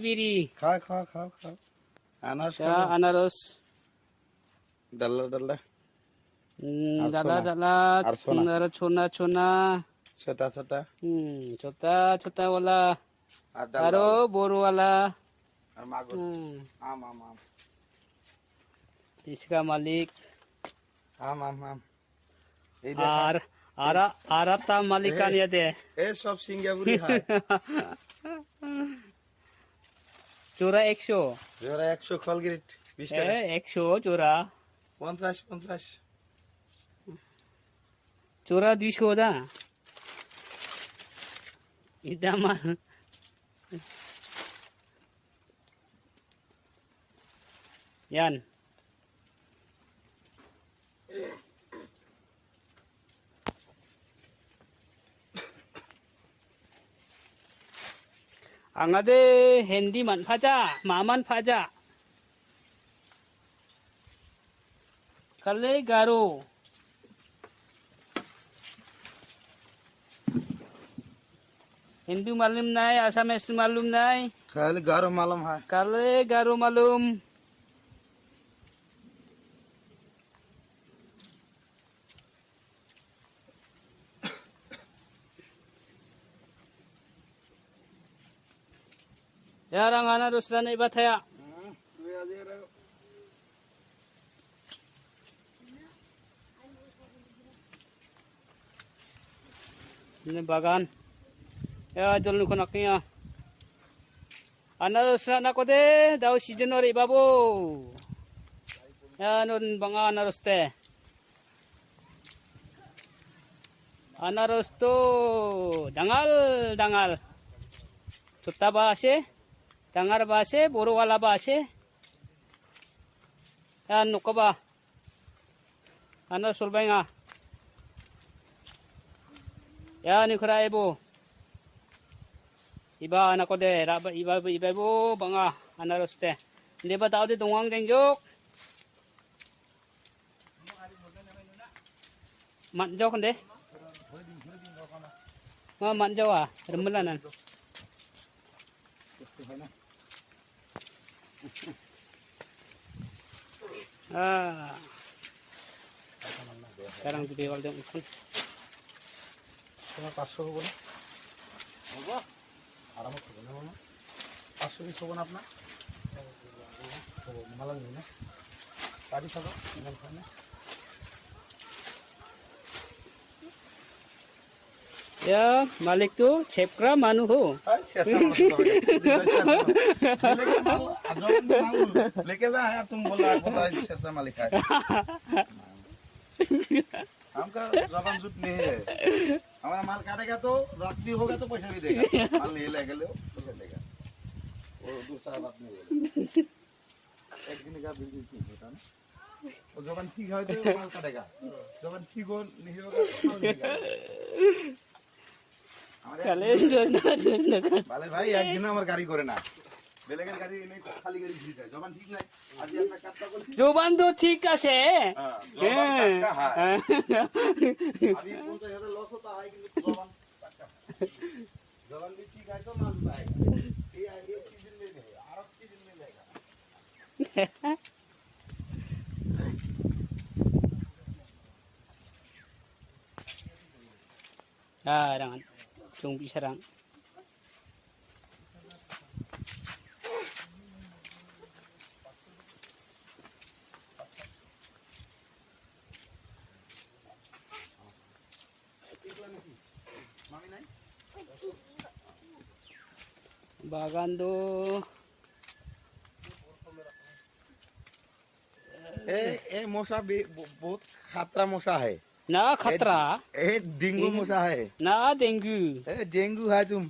বিড়ি খাও খাও খাও খাও আনারস চা খাও আনারস ডাল্লা ডাল্লা আর দালা সোনা। দালা আর সোনা। আর ছোনা ছোনা ছোটা ছোটা ছোটা ছোটা ওয়ালা আর ডাল্লা আরো বড়ওয়ালা আর মাগুর আম আম আম इसका मालिक আম আম আম এই দেখা আর আর আর তা মালিক এই- কানিয়া দে এই সব সিঙ্গাপুরি হয় চোরা 100 জোড়া 100 খলগিরিট 20 টাকা 100 চোরা 50 50 চোরা 200 দা এটা আমার yan angade hindi man phaja maman phaja kale garo Hindi मालूम नहीं आसामीज मालूम नहीं खाली गारो मालूम है kale garo मालूम यार अंगाना दूसरा नहीं बताया ini bagan ya jual nuko naknya ana rusna nako de daw season ori babu ya nun banga anaros te anaros to dangal dangal छोटा बा আছে ডাঙার বা আছে বড়ওয়ালা বা আছে ya nukaba ana solbainga ya ni khura ebo iba anak ko de iba iba bo banga anaroste de ba tao de dongang dengjok man jok de ma man jawa remelanan sekarang di bawah dong ikut তোমার 500 হবে না বাবা আরামত হবে না মামা 500 piece হবে না আপনার মালা নেই না গাড়ি থাকো না ya malik tuh cepra manu ho लेके जा यार तुम बोला पता है शेरसा मालिक है हमका जबान जुट नहीं है हमारा माल काटेगा तो रात्रि होगा तो पैसा भी देगा माल नहीं लेगा ले तो लेगा वो दूसरा बात नहीं है एक दिन का बिल नहीं होता ना वो जबान ठीक है तो माल काटेगा जबान ठीक हो नहीं होगा तो माल देगा ভাই ভাই একদিন আমার গাড়ি করে না বেলেগের গাড়ি নেই খালি গাড়ি ভিড় যায় জবান ঠিক নাই আজ আমরা কাটটা করছি জবান তো ঠিক আছে জবান টাকা হয় अभी 50000 लॉस होता है কিন্তু জবান টাকা जबान भी ठीक है तो माल पाएगा ये सीजन में नहीं अरब सीजन में लेगा rangan tung bisarang bagan tuh ए मौसा भी बहुत खतरा मौसा है ना खतरा ए डेंगू मौसा है ना डेंगू ए डेंगू है तुम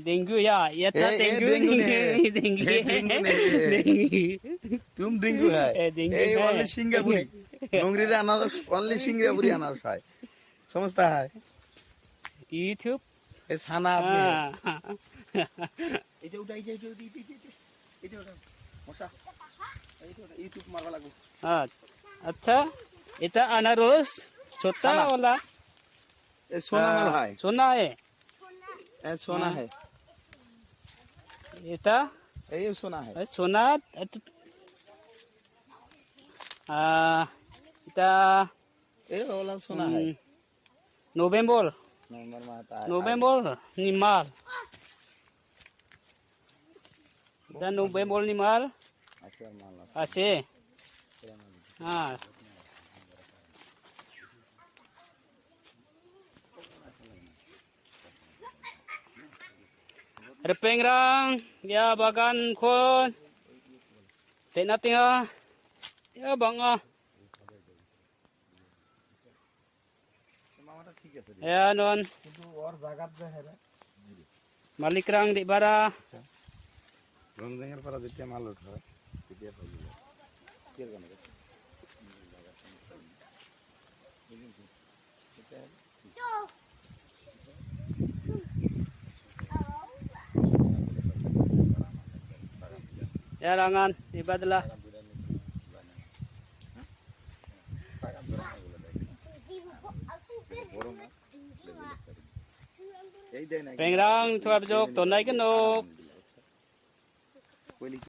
डेंगू या ये था डेंगू डेंगू नहीं डेंगू है डेंगू नहीं है तुम डेंगू है ए ओनली सिंगापुरी नोंगरी रे अनारस ओनली सिंगापुरी अनारस है समझता है यूट्यूब ए साना आदमी है এটা উঠা এটা মশা ইউটিউব মারবা লাগবো अच्छा এটা अनारस छोटा साला। वाला ए सोना माल है सोना है ए सोना है এটা এই সোনা হে Sunat. Kita এই ওলা সোনা হে November. নভেম্বর মাস November ni mal. Dan November ni mal. আছে মাল Ase. Ah. Ada pengrang, ya bagan kon. Tena tinga. Ya banga. মামাটা ঠিক আছে Ya non. কিন্তু ওর জায়গাত যে হেরে Malikrang di bara. রমজানের পর যেতিয়া মাল উঠে তেতিয়া পাই যাব কি এর গানে Ya rangan di badla. এই দেয় না Pengrang tuab jok tonai kenok.